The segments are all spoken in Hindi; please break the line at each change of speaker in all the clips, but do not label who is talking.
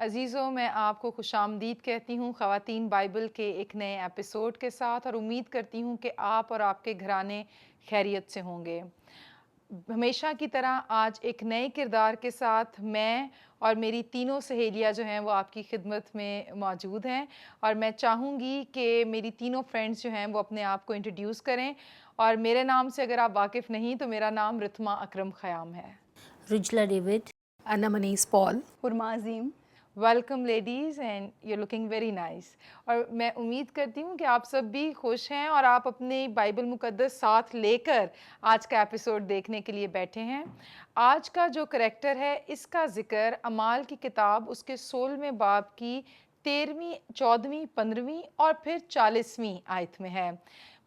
अज़ीज़ों, मैं आपको खुशामदीद कहती हूँ ख़वातीन बाइबल के एक नए एपिसोड के साथ, और उम्मीद करती हूँ कि आप और आपके घराने खैरियत से होंगे। हमेशा की तरह आज एक नए किरदार के साथ मैं और मेरी तीनों सहेलियाँ जो हैं वो आपकी खिदमत में मौजूद हैं, और मैं चाहूँगी कि मेरी तीनों फ्रेंड्स जो हैं वो अपने आप को इंट्रोड्यूस करें। और मेरे नाम से अगर आप वाकिफ़ नहीं तो मेरा नाम रितमा अकरम ख़याम है।
Rujla David.
Anna Maniz Paul.
फुरमाज़ीम।
Welcome ladies, and you looking very nice. और मैं उम्मीद करती हूँ कि आप सब भी खुश हैं और आप अपने बाइबल मुकद्दस साथ लेकर आज का एपिसोड देखने के लिए बैठे हैं। आज का जो करैक्टर है इसका ज़िक्र अमाल की किताब उसके 16वें बाब की 13वीं, 14वीं, 15वीं और फिर 40वीं आयत में है।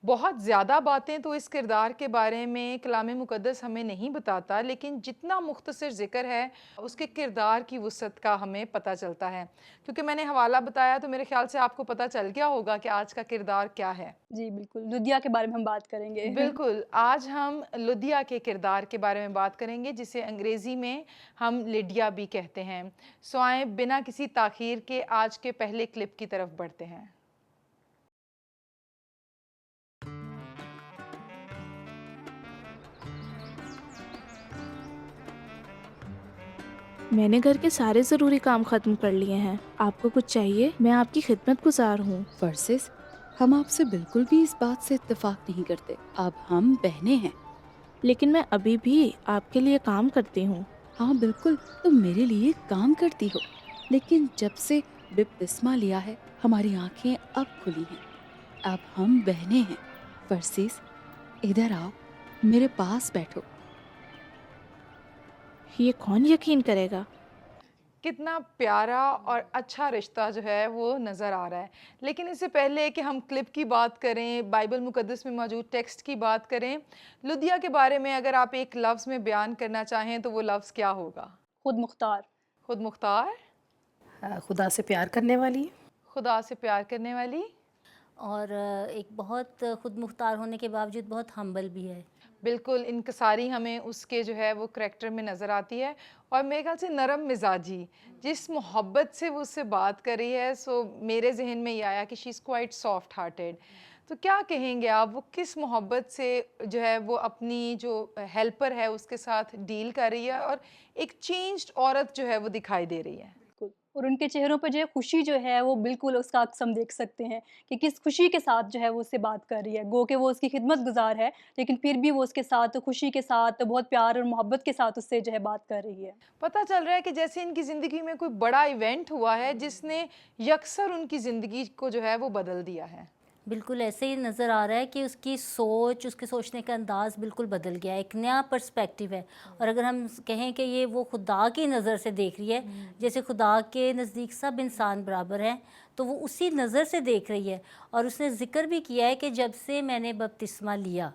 बहुत ज़्यादा बातें तो इस किरदार के बारे में कलाम मुक़द्दस हमें नहीं बताता, लेकिन जितना मुख्तसर ज़िक्र है उसके किरदार की वुसअत का हमें पता चलता है। क्योंकि मैंने हवाला बताया तो मेरे ख़्याल से आपको पता चल गया होगा कि आज का किरदार क्या है।
जी बिल्कुल, लुदिया के बारे में हम बात करेंगे।
बिल्कुल, आज हम लुदिया के किरदार के बारे में बात करेंगे, जिसे अंग्रेज़ी में हम लिडिया भी कहते हैं। सो आएँ बिना किसी ताख़ीर के आज के पहले क्लिप की तरफ बढ़ते हैं।
मैंने घर के सारे ज़रूरी काम ख़त्म कर लिए हैं। आपको कुछ चाहिए? मैं आपकी खिदमत गुजार हूँ।
वर्सेस हम आपसे बिल्कुल भी इस बात से इत्तेफाक नहीं करते। अब हम बहनें हैं।
लेकिन मैं अभी भी आपके लिए काम करती हूँ।
हाँ बिल्कुल, तुम मेरे लिए काम करती हो, लेकिन जब से बपतिस्मा लिया है हमारी आंखें अब खुली हैं। अब हम बहनें हैं। वर्सेस इधर आओ, मेरे पास बैठो।
ये कौन यकीन करेगा?
कितना प्यारा और अच्छा रिश्ता जो है वो नज़र आ रहा है। लेकिन इससे पहले कि हम क्लिप की बात करें, बाइबल मुक़द्दस में मौजूद टेक्स्ट की बात करें, लुदिया के बारे में अगर आप एक लफ्ज़ में बयान करना चाहें तो वो लफ्ज़ क्या होगा?
खुद मुख्तार।
खुद मुख्तार,
खुदा से प्यार करने वाली।
खुदा से प्यार करने वाली।
और एक बहुत खुद मुख्तार होने के बावजूद बहुत हम्बल भी है।
बिल्कुल, इनकसारी हमें उसके जो है वो करैक्टर में नज़र आती है, और मेरे ख़्याल से नरम मिजाजी, जिस मोहब्बत से वो उससे बात कर रही है, सो मेरे जहन में ये आया कि she is quite soft hearted. तो क्या कहेंगे आप, वो किस मोहब्बत से जो है वो अपनी जो हेल्पर है उसके साथ डील कर रही है, और एक चेंज्ड औरत जो है वो दिखाई दे रही है।
बिल्कुल, और उनके चेहरों पर जो है खुशी जो है वो बिल्कुल उसका अक्स हम देख सकते हैं कि किस खुशी के साथ जो है वो उससे बात कर रही है। गो के वो उसकी खिदमत गुज़ार है, लेकिन फिर भी वो उसके साथ खुशी के साथ बहुत प्यार और मोहब्बत के साथ उससे जो है बात कर रही है।
पता चल रहा है कि जैसे इनकी ज़िंदगी में कोई बड़ा इवेंट हुआ है जिसने यकसर उनकी ज़िंदगी को जो है वो बदल दिया है।
बिल्कुल ऐसे ही नज़र आ रहा है कि उसकी सोच, उसके सोचने का अंदाज़ बिल्कुल बदल गया है। एक नया पर्सपेक्टिव है। और अगर हम कहें कि ये वो खुदा की नज़र से देख रही है, जैसे खुदा के नज़दीक सब इंसान बराबर हैं, तो वो उसी नज़र से देख रही है। और उसने ज़िक्र भी किया है कि जब से मैंने बपतिस्मा लिया,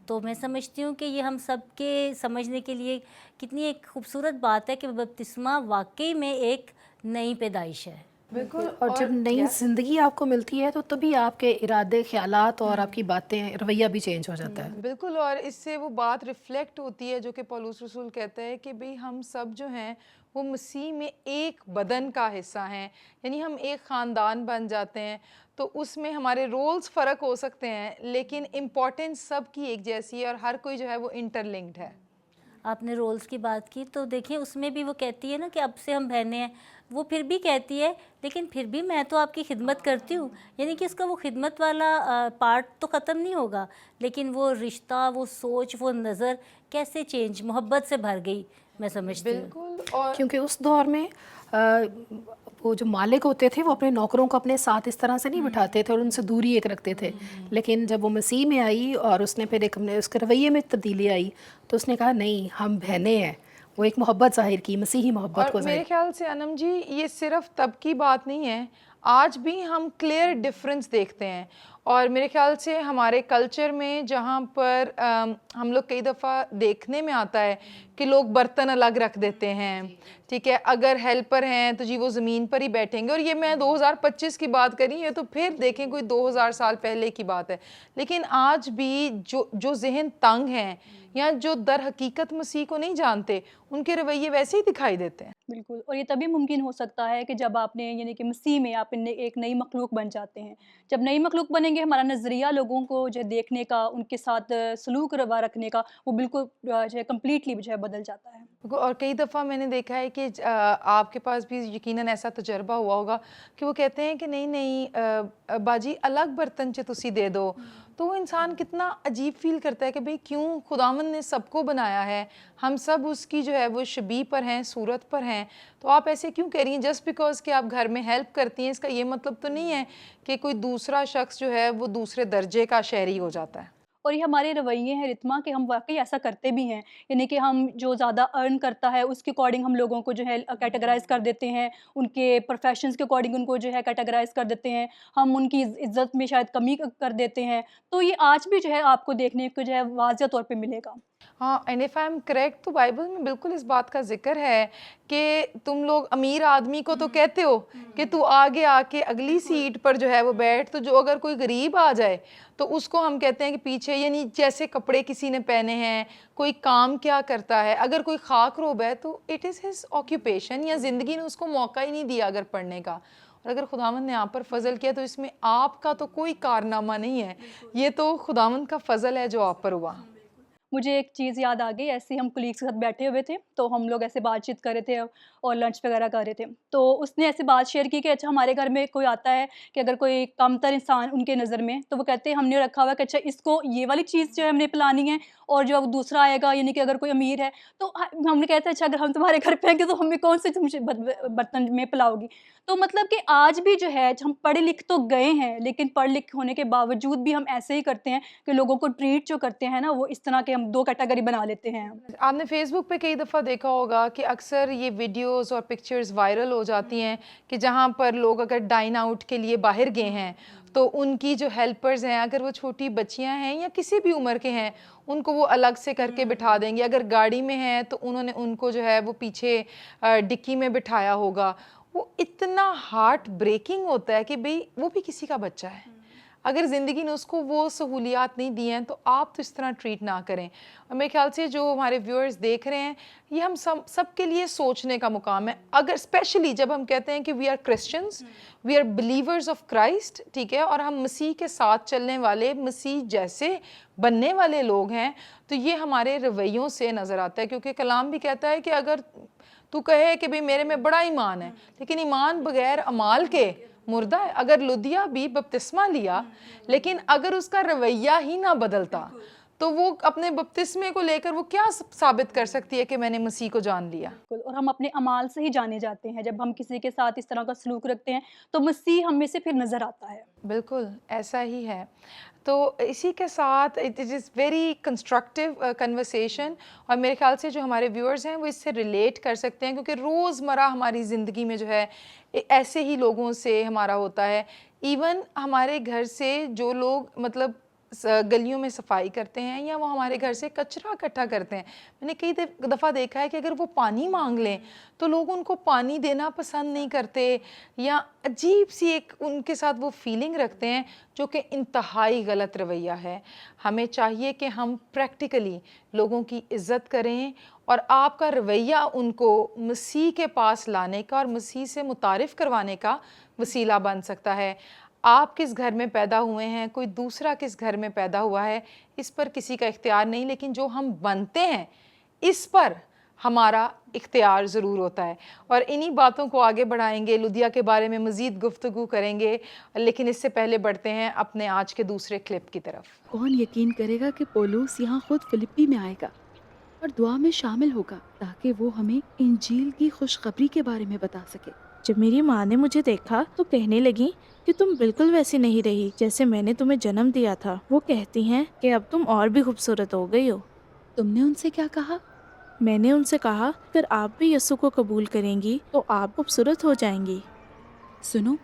तो मैं समझती हूँ कि ये हम सब के समझने के लिए कितनी एक खूबसूरत बात है कि बपतिस्मा वाकई में एक नई पैदाइश है।
बिल्कुल,
और जब नई ज़िंदगी आपको मिलती है तो तभी आपके इरादे, ख्यालात और आपकी बातें, रवैया भी चेंज हो जाता है।
बिल्कुल, और इससे वो बात रिफ्लेक्ट होती है जो कि पौलुस रसूल कहता है कि भाई हम सब जो हैं वो मसीह में एक बदन का हिस्सा हैं, यानी हम एक ख़ानदान बन जाते हैं। तो उसमें हमारे रोल्स फ़र्क हो सकते हैं, लेकिन इम्पोर्टेंस सब की एक जैसी है, और हर कोई जो है वो इंटरलिंक्ड है।
आपने रोल्स की बात की, तो देखिए उसमें भी वो कहती है ना कि अब से हम बहनें हैं। वो फिर भी कहती है लेकिन फिर भी मैं तो आपकी खिदमत करती हूँ, यानी कि उसका वो खिदमत वाला पार्ट तो ख़त्म नहीं होगा, लेकिन वो रिश्ता, वो सोच, वो नज़र कैसे चेंज, मोहब्बत से भर गई, मैं समझती हूँ।
बिल्कुल, और
क्योंकि उस दौर में वो जो मालिक होते थे वो अपने नौकरों को अपने साथ इस तरह से नहीं बिठाते थे और उनसे दूरी एक रखते थे। लेकिन जब वो मसीह में आई और उसने फिर एक अपने उसके रवैये में तब्दीली आई, तो उसने कहा नहीं, हम बहनें हैं। वो एक मोहब्बत ज़ाहिर की, मसीही मोहब्बत
और
को
मेरे
ज़ाहिर।
ख्याल से अनम जी, ये सिर्फ तब की बात नहीं है, आज भी हम क्लियर डिफरेंस देखते हैं। और मेरे ख्याल से हमारे कल्चर में जहाँ पर हम लोग कई दफ़ा देखने में आता है कि लोग बर्तन अलग रख देते हैं, ठीक है, अगर हेल्पर हैं तो जी वो ज़मीन पर ही बैठेंगे। और ये मैं 2025 की बात करी है, तो फिर देखें कोई 2000 साल पहले की बात है। लेकिन आज भी जो ज़हन तंग हैं या जो दर हकीकत मसीह को नहीं जानते, उनके रवैये वैसे ही दिखाई देते हैं।
बिल्कुल, और ये तभी मुमकिन हो सकता है कि जब आपने यानी कि मसीह में आप एक नई मखलूक बन जाते हैं। जब नई मखलूक बनेंगे, हमारा नज़रिया लोगों को जो है देखने का, उनके साथ सलूक रवा रखने का, वो बिल्कुल जो है कम्प्लीटली जो है बदल जाता है।
और कई दफ़ा मैंने देखा है कि आपके पास भी यकीनन ऐसा तजर्बा हुआ होगा कि वो कहते हैं कि नहीं नहीं बाजी अलग बर्तन च तुसी दे दो। तो वो इंसान कितना अजीब फील करता है कि भाई क्यों, खुदावन ने सबको बनाया है, हम सब उसकी जो है वो शबीह पर हैं, सूरत पर हैं, तो आप ऐसे क्यों कह रही हैं? जस्ट बिकॉज कि आप घर में हेल्प करती हैं, इसका ये मतलब तो नहीं है कि कोई दूसरा शख्स जो है वो दूसरे दर्जे का शहरी हो जाता है।
और ये हमारे रवैये हैं रितमा, कि हम वाक़ई ऐसा करते भी हैं। यानी कि हम जो ज़्यादा अर्न करता है उसके अकॉर्डिंग हम लोगों को जो है कैटेगराइज़ कर देते हैं, उनके प्रोफ़ेशंस के अकॉर्डिंग उनको जो है कैटेगराइज़ कर देते हैं। हम उनकी इज़्ज़त में शायद कमी कर देते हैं। तो ये आज भी जो है आपको देखने को जो है वाज़ह तौर पे मिलेगा।
हाँ, and if I am correct तो बाइबल में बिल्कुल इस बात का ज़िक्र है कि तुम लोग अमीर आदमी को तो कहते हो कि तू आगे आके अगली सीट पर जो है वो बैठ, तो जो अगर कोई गरीब आ जाए तो उसको हम कहते हैं कि पीछे, यानी जैसे कपड़े किसी ने पहने हैं, कोई काम क्या करता है, अगर कोई खाक रोब है तो इट इज़ हिज ऑक्यूपेशन, या ज़िंदगी ने उसको मौका ही नहीं दिया अगर पढ़ने का। और अगर खुदावंद ने आप पर फजल किया तो इसमें आपका तो कोई कारनामा नहीं है, ये तो खुदावंद का फजल है जो आप पर हुआ।
मुझे एक चीज़ याद आ गई, ऐसे ही हम कलीग्स के साथ बैठे हुए थे, तो हम लोग ऐसे बातचीत कर रहे थे और लंच वगैरह कर रहे थे। तो उसने ऐसे बात शेयर की कि अच्छा, हमारे घर में कोई आता है कि अगर कोई कमतर इंसान उनके नज़र में, तो वो कहते हैं हमने रखा हुआ है कि अच्छा इसको ये वाली चीज़ जो है हमने पिलानी है, और जो अब दूसरा आएगा यानी कि अगर कोई अमीर है तो हमने कहते हैं अच्छा अगर हम तुम्हारे घर पे आएंगे तो हमें कौन से तुम बर्तन में पिलाओगी। तो मतलब कि आज भी जो है हम पढ़े लिख तो गए हैं, लेकिन पढ़ लिख होने के बावजूद भी हम ऐसे ही करते हैं कि लोगों को ट्रीट जो करते हैं ना, वो इस तरह के हम दो कैटेगरी बना लेते हैं।
आपने फेसबुक पे कई दफ़ा देखा होगा कि अक्सर ये वीडियोस और पिक्चर्स वायरल हो जाती हैं कि जहाँ पर लोग अगर डाइन आउट के लिए बाहर गए हैं तो उनकी जो हेल्पर्स हैं, अगर वो छोटी बच्चियां हैं या किसी भी उम्र के हैं, उनको वो अलग से करके बिठा देंगे। अगर गाड़ी में हैं तो उन्होंने उनको जो है वो पीछे डिक्की में बिठाया होगा। वो इतना हार्ट ब्रेकिंग होता है कि भाई वो भी किसी का बच्चा है, अगर ज़िंदगी ने उसको वो सहूलियात नहीं दी हैं तो आप तो इस तरह ट्रीट ना करें। और मेरे ख्याल से जो हमारे व्यूअर्स देख रहे हैं, ये हम सब के लिए सोचने का मुकाम है। अगर स्पेशली जब हम कहते हैं कि we are Christians, we are believers of Christ, ठीक है, और हम मसीह के साथ चलने वाले, मसीह जैसे बनने वाले लोग हैं, तो ये हमारे रवैयों से नज़र आता है। क्योंकि कलाम भी कहता है कि अगर तू कहे कि भाई मेरे में बड़ा ईमान है, लेकिन ईमान बगैर अमाल के मुर्दा है। अगर लुदिया भी बपतिस्मा लिया, लेकिन अगर उसका रवैया ही ना बदलता, तो वो अपने बपतिस्मे को लेकर वो क्या साबित कर सकती है कि मैंने मसीह को जान लिया।
और हम अपने अमाल से ही जाने जाते हैं। जब हम किसी के साथ इस तरह का सलूक रखते हैं तो मसीह हम में से फिर नज़र आता है।
बिल्कुल ऐसा ही है। तो इसी के साथ it is very constructive conversation, और मेरे ख्याल से जो हमारे व्यूअर्स हैं वो इससे रिलेट कर सकते हैं, क्योंकि रोज़मर्रा हमारी ज़िंदगी में जो है ऐसे ही लोगों से हमारा होता है। इवन हमारे घर से जो लोग मतलब गलियों में सफाई करते हैं या वो हमारे घर से कचरा इकट्ठा करते हैं, मैंने कई दफ़ा देखा है कि अगर वो पानी मांग लें तो लोग उनको पानी देना पसंद नहीं करते, या अजीब सी एक उनके साथ वो फीलिंग रखते हैं, जो कि इंतहाई गलत रवैया है। हमें चाहिए कि हम प्रैक्टिकली लोगों की इज़्ज़त करें, और आपका रवैया उनको मसीह के पास लाने का और मसीह से मुतारिफ़ करवाने का वसीला बन सकता है। आप किस घर में पैदा हुए हैं, कोई दूसरा किस घर में पैदा हुआ है, इस पर किसी का इख्तियार नहीं, लेकिन जो हम बनते हैं इस पर हमारा इख्तियार ज़रूर होता है। और इन्हीं बातों को आगे बढ़ाएंगे, लुदिया के बारे में मज़ीद गुफ्तगू करेंगे, लेकिन इससे पहले बढ़ते हैं अपने आज के दूसरे क्लिप की तरफ।
कौन यकीन करेगा कि पौलुस यहाँ खुद फिलिप्पी में आएगा और दुआ में शामिल होगा ताकि वो हमें इंजील की खुशखबरी के बारे में बता सके।
जब मेरी माँ ने मुझे देखा तो कहने लगी कि तुम बिल्कुल वैसी नहीं रही जैसे मैंने तुम्हें जन्म दिया था। वो कहती हैं कि अब तुम और भी खूबसूरत हो गई हो।
तुमने उनसे क्या कहा?
मैंने उनसे कहा अगर आप भी यीशु को कबूल करेंगी तो आप खूबसूरत हो जाएंगी।
सुनो,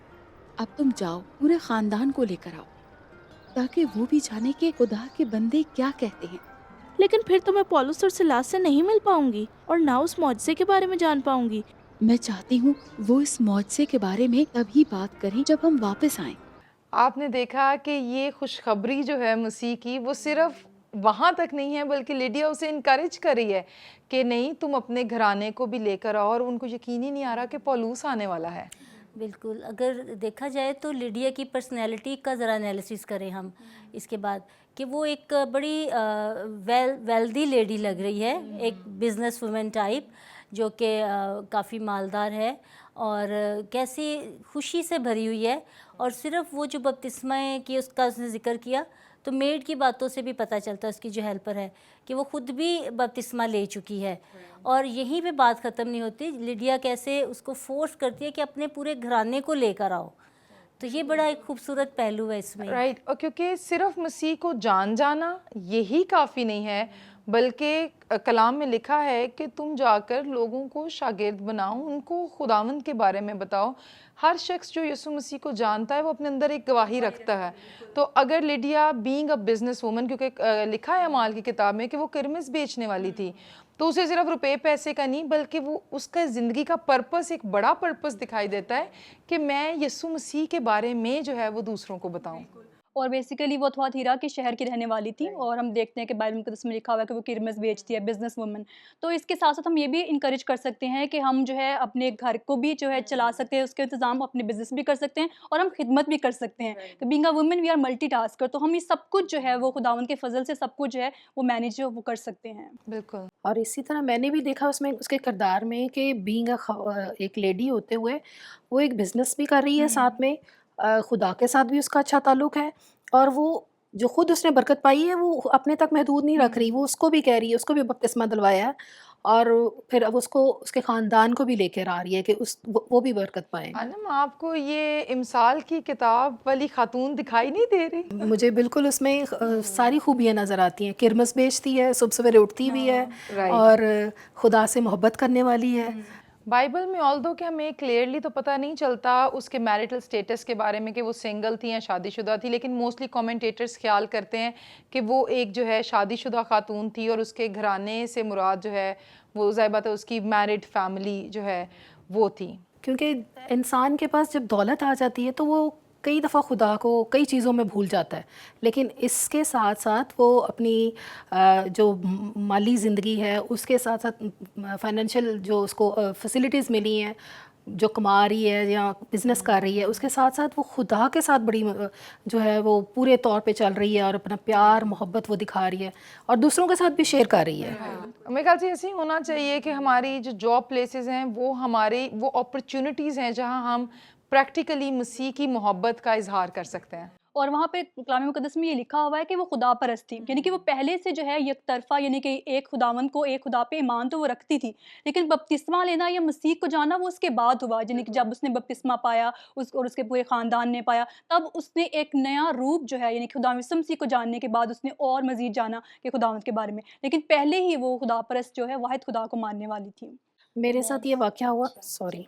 अब तुम जाओ, पूरे खानदान को लेकर आओ ताकि वो भी जाने कि खुदा के बंदे क्या कहते हैं।
लेकिन फिर तो मैं पौलुस और सिलास से नहीं मिल पाऊंगी और ना उस मौजज़े के बारे में जान पाऊंगी
मैं चाहती हूँ वो इस मुआवजे के बारे में तभी बात करें जब हम वापस आएं।
आपने देखा कि ये खुशखबरी जो है मसीह की वो सिर्फ वहाँ तक नहीं है, बल्कि लिडिया उसे इनकरेज कर रही है कि नहीं, तुम अपने घराने को भी लेकर आओ। और उनको यकीन ही नहीं आ रहा कि पौलुस आने वाला है।
बिल्कुल, अगर देखा जाए तो लिडिया की पर्सनैलिटी का ज़रा एनालिसिस करें हम इसके बाद, कि वो एक बड़ी वेल्दी लेडी लग रही है, एक बिजनेस वुमेन टाइप, जो कि काफ़ी मालदार है और कैसी खुशी से भरी हुई है। और सिर्फ वो जो बपतिस्मा की उसका उसने जिक्र किया, तो मेड की बातों से भी पता चलता है, उसकी जो हेल्पर है, कि वो खुद भी बपतिस्मा ले चुकी है। और यहीं पे बात ख़त्म नहीं होती, लिडिया कैसे उसको फोर्स करती है कि अपने पूरे घराने को लेकर आओ। तो ये बड़ा एक खूबसूरत पहलू है इसमें।
राइट। और क्योंकि सिर्फ मसीह को जान जाना यही काफ़ी नहीं है, बल्कि कलाम में लिखा है कि तुम जाकर लोगों को शागिर्द बनाओ, उनको खुदावंद के बारे में बताओ। हर शख्स जो यीशु मसीह को जानता है वो अपने अंदर एक गवाही रखता है। तो अगर Lydia being a business woman, क्योंकि लिखा है अमाल की किताब में कि वो किरमिस बेचने वाली थी, तो उसे सिर्फ रुपए पैसे का नहीं, बल्कि वो उसका ज़िंदगी का पर्पस, एक बड़ा पर्पस दिखाई देता है कि मैं यीशु मसीह के बारे में जो है वो दूसरों को बताऊं।
और बेसिकली वो थुआतीरा के शहर की रहने वाली थी, और हम देखते हैं कि बाइबल मुकद्दस में लिखा हुआ है कि वो किरमिस बेचती है, बिजनेस वुमन। तो इसके साथ साथ हम ये भी इनकरेज कर सकते हैं कि हम जो है अपने घर को भी जो है चला सकते हैं, उसके इंतजाम अपने बिजनेस भी कर सकते हैं और हम खिदमत भी कर सकते हैं। तो being a woman we are multitasker, तो हम ये सब कुछ जो है वो खुदावंद के फजल से सब कुछ जो है वो मैनेज जो वो कर सकते हैं।
बिल्कुल।
और इसी तरह मैंने भी देखा उसमें उसके किरदार में कि बीइंग एक लेडी होते हुए वो एक बिजनेस भी कर रही है साथ में, खुदा के साथ भी उसका अच्छा ताल्लुक है, और वो जो खुद उसने बरकत पाई है वो अपने तक महदूद नहीं रख रही, वो उसको भी कह रही है, उसको भी बपतिस्मा दिलवाया है, और फिर अब उसको उसके ख़ानदान को भी लेकर आ रही है कि वो भी बरकत पाएँ।
आनम, आपको ये इमसाल की किताब वाली खातून दिखाई नहीं दे रही?
मुझे बिल्कुल उसमें सारी खूबियाँ नज़र आती हैं। किरमस बेचती है, सुबह सवेरे उठती भी है,
राइट।
और खुदा से मोहब्बत करने वाली है।
बाइबल में ऑल्दो कि हमें क्लियरली तो पता नहीं चलता उसके मैरिटल स्टेटस के बारे में कि वो सिंगल थी या शादीशुदा थी, लेकिन मोस्टली कमेंटेटर्स ख्याल करते हैं कि वो एक जो है शादीशुदा खातून थी, और उसके घराने से मुराद जो है वो ज़ाहिर बात है उसकी मैरिड फैमिली जो है वो थी।
क्योंकि इंसान के पास जब दौलत आ जाती है तो वो कई दफ़ा खुदा को कई चीज़ों में भूल जाता है, लेकिन इसके साथ साथ वो अपनी जो माली ज़िंदगी है उसके साथ साथ फाइनेंशियल जो उसको फैसिलिटीज़ मिली हैं, जो कमा रही है या बिज़नेस कर रही है, उसके साथ साथ वो खुदा के साथ बड़ी जो है वो पूरे तौर पे चल रही है, और अपना प्यार मोहब्बत वो दिखा रही है और दूसरों के साथ भी शेयर कर रही है।
मेरे ख्याल से ऐसे ही होना चाहिए कि हमारी जो जॉब प्लेसेस हैं वो हमारी वो अपॉर्चुनिटीज़ हैं जहां हम प्रैक्टिकली मसीह की मोहब्बत का इजहार कर सकते हैं।
और वहाँ पे कलाम मुकद्दस में ये लिखा हुआ है कि वो खुदा परस्त थी, यानी कि वो पहले से जो है एक तरफा, यानी कि एक खुदावंद को, एक खुदा पे ईमान तो वो रखती थी, लेकिन बपतिस्मा लेना या मसीह को जाना वो उसके बाद हुआ। यानी कि जब उसने बपतिस्मा पाया और उसके पूरे ख़ानदान ने पाया, तब उसने एक नया रूप जो है, यानी खुदा यीशु मसीह को जानने के बाद उसने और मज़ीद जाना कि खुदावंद के बारे में, लेकिन पहले ही वो खुदा परस्त जो है वाहिद खुदा को मानने वाली थी।
मेरे साथ ये वाक़या हुआ, सॉरी,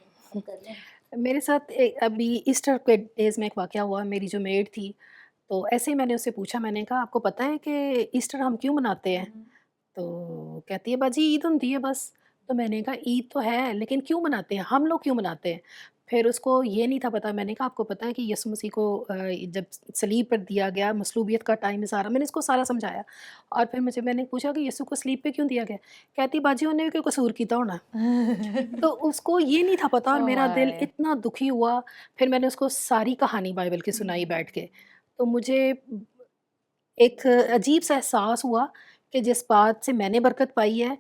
मेरे साथ अभी ईस्टर के डेज़ में एक वाक़या हुआ। मेरी जो मेड थी, तो ऐसे ही मैंने उससे पूछा, मैंने कहा आपको पता है कि ईस्टर हम क्यों मनाते हैं? तो कहती है बाजी ईद होती है बस। तो मैंने कहा ईद तो है, लेकिन क्यों मनाते हैं, हम लोग क्यों मनाते हैं? फिर उसको ये नहीं था पता। मैंने कहा आपको पता है कि यीशु मसीह को जब सलीब पर दिया गया, मसलूबियत का टाइम है सारा, मैंने इसको सारा समझाया। और फिर मैंने पूछा कि यीशु को सलीब पे क्यों दिया गया? कहती बाजी उन्हें भी कोई कसूर किया होना। तो उसको ये नहीं था पता, और
ओह
मेरा दिल
माय।
इतना दुखी हुआ। फिर मैंने उसको सारी कहानी बाइबल की सुनाई बैठ के। तो मुझे एक अजीब सा एहसास हुआ कि जिस बात से मैंने बरकत पाई है,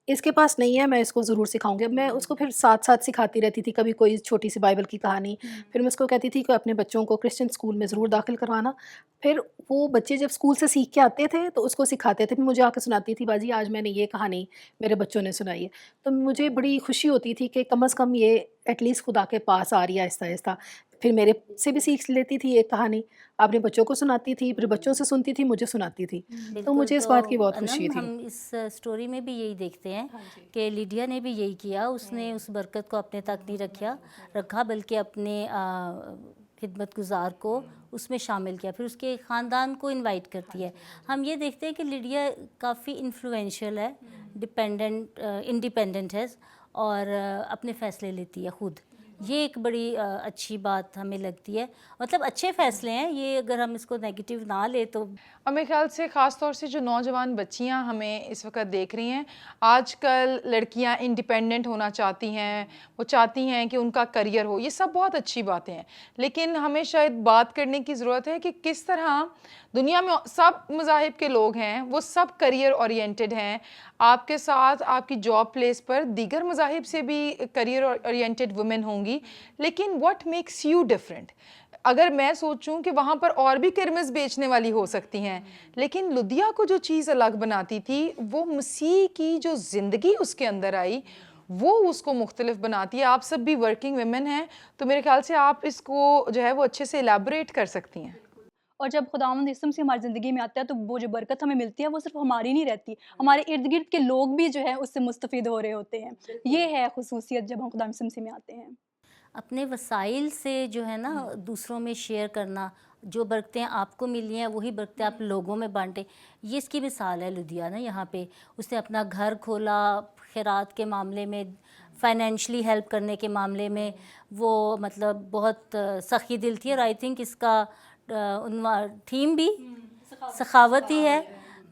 इसके पास नहीं है, मैं इसको ज़रूर सिखाऊँगी। अब मैं उसको फिर साथ-साथ सिखाती रहती थी, कभी कोई छोटी-सी बाइबल की कहानी, फिर मैं उसको कहती थी कि अपने बच्चों को क्रिश्चियन स्कूल में ज़रूर दाखिल करवाना। फिर वो बच्चे जब स्कूल से सीख के आते थे, तो उसको सिखाते थे, फिर मुझे आके सुनाती थी, बाजी आज मैंने ये कहानी मेरे बच्चों ने सुनाई है। तो मुझे बड़ी खुशी होती थी कि कम से कम ये एटलीस्ट खुदा के पास आ रही है आहिस्ता-आहिस्ता। फिर मेरे से भी सीख लेती थी एक कहानी, अपने बच्चों को सुनाती थी, फिर बच्चों से सुनती थी, मुझे सुनाती थी। तो
बिल्कुल।
मुझे इस
तो
बात की बहुत खुशी
अनम,
थी।
हम इस स्टोरी में भी यही देखते हैं कि लिडिया ने भी यही किया। उसने उस बरकत को अपने तक नहीं रखा, बल्कि अपने खिदमत गुजार को उसमें शामिल किया, फिर उसके ख़ानदान को इनवाइट करती है। हम ये देखते हैं कि लिडिया काफ़ी इन्फ्लुएंशियल है, इंडिपेंडेंट है, और अपने फ़ैसले लेती है खुद। ये एक बड़ी अच्छी बात हमें लगती है, मतलब अच्छे फ़ैसले हैं ये, अगर हम इसको नेगेटिव ना ले तो।
और मेरे ख्याल से ख़ास तौर से जो नौजवान बच्चियां हमें इस वक्त देख रही हैं, आजकल लड़कियां इंडिपेंडेंट होना चाहती हैं, वो चाहती हैं कि उनका करियर हो, ये सब बहुत अच्छी बातें हैं, लेकिन हमें शायद बात करने की ज़रूरत है कि किस तरह दुनिया में सब मज़ाहिब के लोग हैं, वो सब करियर ओरिएंटेड हैं। आपके साथ आपकी जॉब प्लेस पर दीगर मज़ाहिब से भी करियर ओरिएंटेड वुमेन होंगी, लेकिन व्हाट मेक्स यू डिफरेंट? अगर मैं सोचूं कि वहाँ पर और भी किरमिज़ बेचने वाली हो सकती हैं, लेकिन लुदिया को जो चीज़ अलग बनाती थी वो मसीह की जो ज़िंदगी उसके अंदर आई, वो उसको मुख्तलिफ बनाती है। आप सब भी वर्किंग वुमेन हैं, तो मेरे ख्याल से आप इसको जो है वो अच्छे से एलैबोरेट कर सकती हैं।
और जब खुदावंद यीशु मसीह हमारी ज़िंदगी में आता है तो वो जो बरकत हमें मिलती है वो सिर्फ हमारी नहीं रहती, हमारे इर्द गिर्द के लोग भी जो है उससे मुस्तफ़ीद हो रहे होते हैं। ये है खुसूसियत जब हम खुदा यीशु मसीह में आते हैं।
अपने वसाइल से जो है ना दूसरों में शेयर करना, जो बरकतें आपको मिली हैं वही बरकतें आप लोगों में बांटें, ये इसकी मिसाल है लुधिया ना। यहाँ पे उसने अपना घर खोला, खैरात के मामले में, फाइनेंशली हेल्प करने के मामले में वो मतलब बहुत सखी दिल थी। और आई थिंक इसका थीम भी सखावत ही है।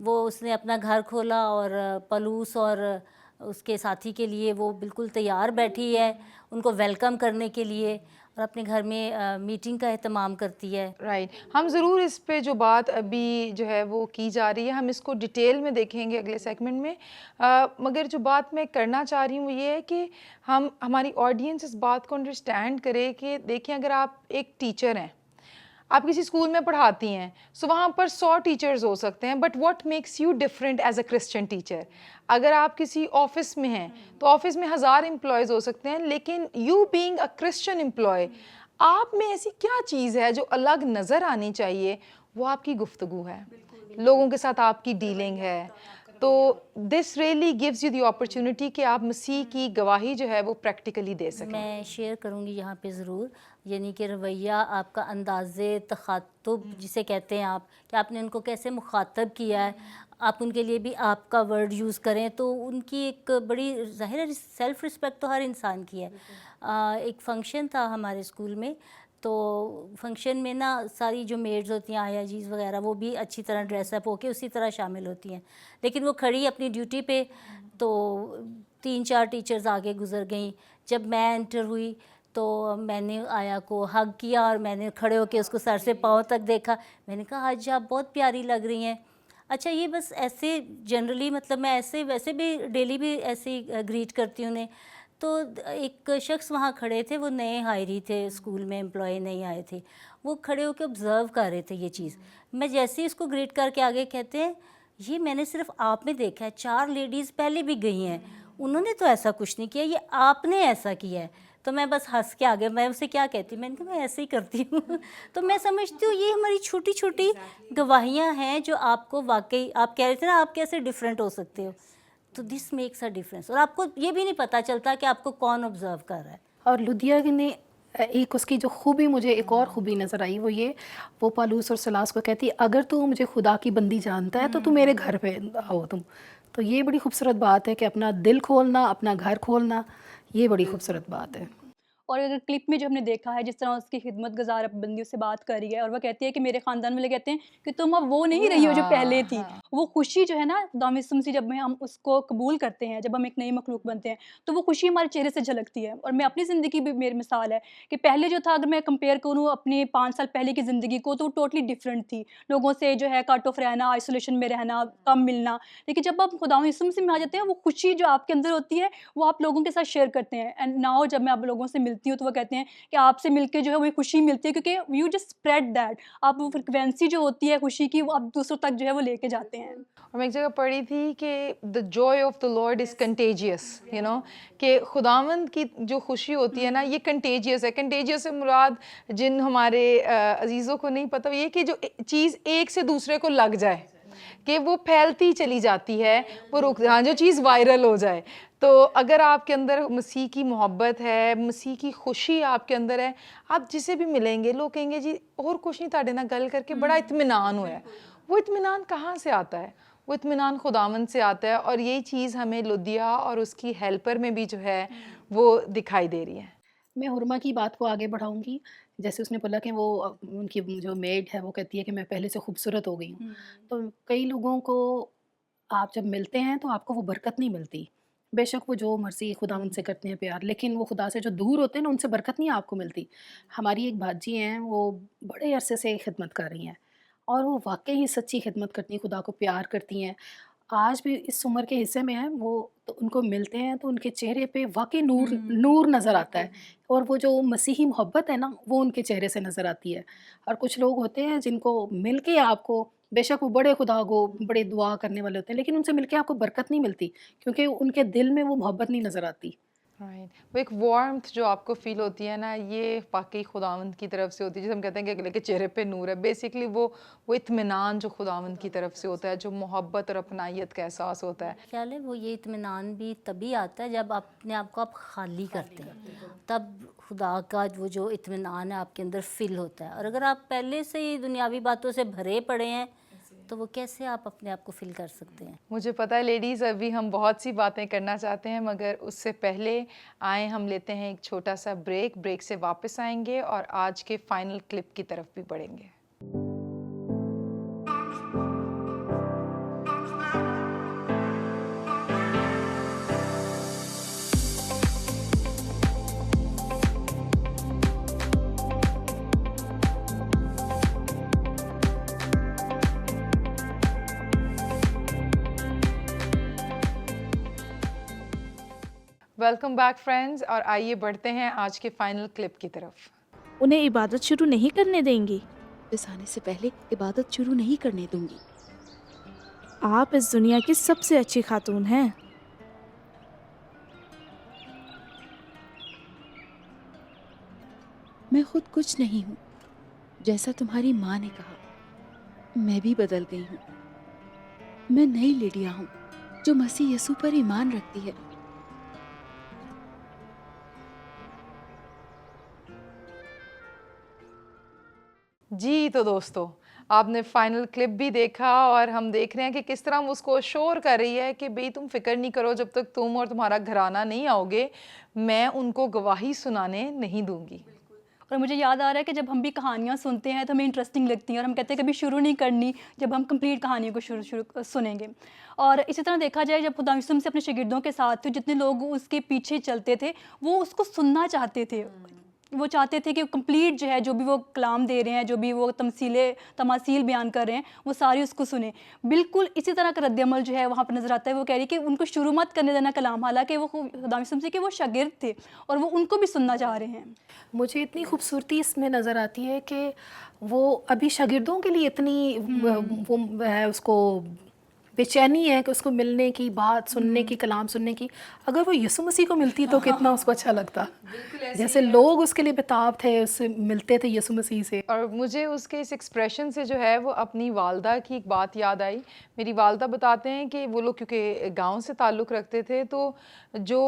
वो उसने अपना घर खोला और पलूस और उसके साथी के लिए वो बिल्कुल तैयार बैठी है उनको वेलकम करने के लिए, और अपने घर में मीटिंग का एहतमाम करती है।
राइट हम ज़रूर इस पे जो बात अभी जो है वो की जा रही है, हम इसको डिटेल में देखेंगे अगले सेगमेंट में। मगर जो बात मैं करना चाह रही हूँ वो ये है कि हमारी ऑडियंस इस बात को अंडरस्टैंड करे कि देखें, अगर आप एक टीचर हैं, आप किसी स्कूल में पढ़ाती हैं, सो वहाँ पर 100 टीचर्स हो सकते हैं, but what makes you different as a Christian teacher? अगर आप किसी ऑफिस में हैं तो ऑफिस में 1000 एम्प्लॉयज़ हो सकते हैं, लेकिन you being a Christian employ, आप में ऐसी क्या चीज़ है जो अलग नज़र आनी चाहिए? वो आपकी गुफ्तगू है, लोगों के साथ आपकी डीलिंग है। तो this really gives you the opportunity कि आप मसीह की गवाही जो है वो प्रैक्टिकली दे सकें।
मैं शेयर करूँगी यहाँ पे ज़रूर, यानी कि रवैया आपका, अंदाज़े तख़ातुब जिसे कहते हैं आप, कि आपने उनको कैसे मुखातब किया है, आप उनके लिए भी आपका वर्ड यूज़ करें तो उनकी एक बड़ी ज़ाहिर है सेल्फ़ रिस्पेक्ट तो हर इंसान की है। एक फ़ंक्शन था हमारे स्कूल में, तो फंक्शन में ना सारी जो मेड्स होती हैं, आया जीज़ वगैरह, वो भी अच्छी तरह ड्रेसअप होके उसी तरह शामिल होती हैं, लेकिन वो खड़ी अपनी ड्यूटी पे, तो 3-4 टीचर्स आगे गुजर गईं। जब मैं एंटर हुई तो मैंने आया को हग किया और मैंने खड़े होके उसको सर से पाँव तक देखा। मैंने कहा आज आप बहुत प्यारी लग रही हैं। अच्छा, ये बस ऐसे जनरली, मतलब मैं ऐसे वैसे भी डेली भी ऐसे ही ग्रीट करती हूँ उन्हें। तो एक शख्स वहाँ खड़े थे, वो नए हायरी थे, स्कूल में एम्प्लॉय नहीं आए थे, वो खड़े होकर ऑब्ज़र्व कर रहे थे ये चीज़। मैं जैसे ही उसको ग्रीट करके आगे, कहते हैं ये मैंने सिर्फ आप में देखा है, 4 लेडीज़ पहले भी गई हैं, उन्होंने तो ऐसा कुछ नहीं किया, ये आपने ऐसा किया है। तो मैं बस हंस के आगे, मैं उसे क्या कहती, मैंने कहा मैं ऐसे ही करती हूँ। तो मैं समझती हूँ ये हमारी छोटी छोटी गवाहियाँ हैं जो आपको वाकई, आप कह रहे थे ना आप कैसे डिफरेंट हो सकते हो, तो दिस मेक्स अ डिफरेंस। और आपको ये भी नहीं पता चलता कि आपको कौन ऑब्जर्व कर रहा है।
और लुदिया ने एक उसकी जो खूबी, मुझे एक और खूबी नज़र आई, वो ये, वो पालूस और सलास को कहती अगर तू मुझे खुदा की बंदी जानता है तो तू मेरे घर पे आओ तुम। तो ये बड़ी खूबसूरत बात है कि अपना दिल खोलना, अपना घर खोलना, ये बड़ी खूबसूरत बात है।
और अगर क्लिप में जो हमने देखा है जिस तरह उसकी खिदमत गुजार बंदियों से बात कर रही है, और वह कहती है कि मेरे ख़ानदान वाले कहते हैं कि तुम अब वो नहीं रही हो जो पहले थी। वो खुशी जो है ना खुदा यीशु मसीह, जब हम उसको कबूल करते हैं, जब हम एक नई मखलूक बनते हैं, तो वो खुशी हमारे चेहरे से झलकती है। और मैं अपनी ज़िंदगी भी, मेरी मिसाल है कि पहले जो था, अगर मैं कंपेयर करूँ अपने 5 साल पहले की ज़िंदगी को, तो टोटली डिफरेंट थी। लोगों से जो है कट ऑफ रहना, आइसोलेशन में रहना, कम मिलना। लेकिन जब आप खुदा यीशु मसीह में आ जाते हैं, वो खुशी जो आपके अंदर होती है वो आप लोगों के साथ शेयर करते हैं। एंड नाउ जब मैं आप लोगों से मिलती हूँ तो वो कहते हैं कि आपसे मिलके जो है वो खुशी मिलती है, क्योंकि यू जस्ट स्प्रेड दैट, आप वो फ्रिक्वेंसी जो होती है खुशी की, वो आप दूसरों तक जो है वो लेके जाते हैं।
और मैं एक जगह पढ़ी थी कि the Joy of the Lord is contagious, you know, कि खुदावंद की जो खुशी होती है ना, ये कंटेजियस है। कंटेजियस से मुराद, जिन हमारे अजीज़ों को नहीं पता, ये कि जो चीज़ एक से दूसरे को लग जाए, कि वो फैलती चली जाती है, वो रुक, हाँ, जो चीज़ वायरल हो जाए। तो अगर आपके अंदर मसीह की मोहब्बत है, मसीह की खुशी आपके अंदर है, आप जिसे भी मिलेंगे लोग कहेंगे जी और कुछ नहीं, ताड़े ना गल करके बड़ा इत्मीनान होया। वो इत्मीनान कहाँ से आता है? वो इत्मीनान खुदावंद से आता है, और यही चीज़ हमें लुदिया और उसकी हेल्पर में भी जो है वो दिखाई दे रही है।
मैं हुरमा की बात को आगे बढ़ाऊँगी। जैसे उसने बोला कि वो उनकी जो मेड है वो कहती है कि मैं पहले से खूबसूरत हो गई हूँ। तो कई लोगों को आप जब मिलते हैं तो आपको वो बरकत नहीं मिलती। बेशक वो जो मर्ज़ी खुदावंद से करते हैं प्यार, लेकिन वो खुदा से जो दूर होते हैं ना, उनसे बरकत नहीं आपको मिलती। हमारी एक भाजी हैं, वो बड़े अरसे से खिदमत कर रही हैं और वो वाक़ई ही सच्ची खिदमत करती हैं, खुदा को प्यार करती हैं। आज भी इस उम्र के हिस्से में हैं वो, तो उनको मिलते हैं तो उनके चेहरे पे वाक़ई नूर नज़र आता है, और वो जो मसीही मोहब्बत है ना, वो उनके चेहरे से नज़र आती है। और कुछ लोग होते हैं जिनको मिल के आपको, बेशक वो बड़े खुदा बड़े दुआ करने वाले होते हैं, लेकिन उनसे मिलके आपको बरकत नहीं मिलती, क्योंकि उनके दिल में वो मोहब्बत नहीं नज़र आती।
राइट, वो एक वार्मथ जो आपको फील होती है ना, ये वाकई खुदावंद की तरफ से होती है। जैसे हम कहते हैं कि अगले के चेहरे पे नूर है, बेसिकली वो इत्मीनान जो खुदावंद की तरफ से होता है, जो मोहब्बत और अपनाइयत का एहसास होता है।
ख्याल है वो ये इत्मीनान भी तभी आता है जब अपने आप को आप खाली करते हैं, तब खुदा का वो जो इत्मीनान है आपके अंदर फिल होता है। और अगर आप पहले से ही दुनियावी बातों से भरे पड़े हैं तो वो कैसे आप अपने आप को फिल कर सकते हैं?
मुझे पता है लेडीज़, अभी हम बहुत सी बातें करना चाहते हैं, मगर उससे पहले आए हम लेते हैं एक छोटा सा ब्रेक से वापस आएंगे और आज के फाइनल क्लिप की तरफ भी बढ़ेंगे। वेलकम बैक फ्रेंड्स, और आइए बढ़ते हैं आज के फाइनल क्लिप की तरफ।
उन्हें इबादत शुरू नहीं करने देंगी?
वापस आने से पहले इबादत शुरू नहीं करने दूंगी।
आप इस दुनिया की सबसे अच्छी खातून हैं।
मैं खुद कुछ नहीं हूँ, जैसा तुम्हारी माँ ने कहा। मैं भी बदल गई हूँ। मैं नई लिडिया हूँ जो मसीह यीशु पर ईमान रखती है।
जी तो दोस्तों, आपने फाइनल क्लिप भी देखा, और हम देख रहे हैं कि किस तरह हम उसको शोर कर रही है कि भाई तुम फिक्र नहीं करो, जब तक तुम और तुम्हारा घराना नहीं आओगे, मैं उनको गवाही सुनाने नहीं दूंगी।
और मुझे याद आ रहा है कि जब हम भी कहानियाँ सुनते हैं तो हमें इंटरेस्टिंग लगती हैं, और हम कहते हैं कभी शुरू नहीं करनी जब हम कंप्लीट कहानियों को शुरू सुनेंगे। और इसी तरह देखा जाए, जब खुदा यीशु मसीह अपने शागिर्दों के साथ थे, जितने लोग उसके पीछे चलते थे वो उसको सुनना चाहते थे। वो चाहते थे कि कंप्लीट जो है, जो भी वो कलाम दे रहे हैं, जो भी वो तमासील बयान कर रहे हैं, वो सारी उसको सुने। बिल्कुल इसी तरह का रद्द-ए-अमल जो है वहाँ पर नज़र आता है। वो कह रही है कि उनको शुरू मत करने देना कलाम, हालांकि वो खुदा यीशु मसीह के वो शागिर्द थे और वो उनको भी सुनना चाह रहे हैं।
मुझे इतनी खूबसूरती इसमें नज़र आती है कि वो अभी शागिर्दों के लिए इतनी वो है, उसको बेचैनी है कि उसको मिलने की, बात सुनने की, कलाम सुनने की। अगर वो यीशु मसीह को मिलती तो कितना उसको अच्छा लगता। जैसे लोग उसके लिए बेताब थे, उससे मिलते थे यीशु मसीह से।
और मुझे उसके इस एक्सप्रेशन से जो है वो अपनी वालदा की एक बात याद आई। मेरी वालदा बताते हैं कि वो लोग क्योंकि गांव से ताल्लुक़ रखते थे, तो जो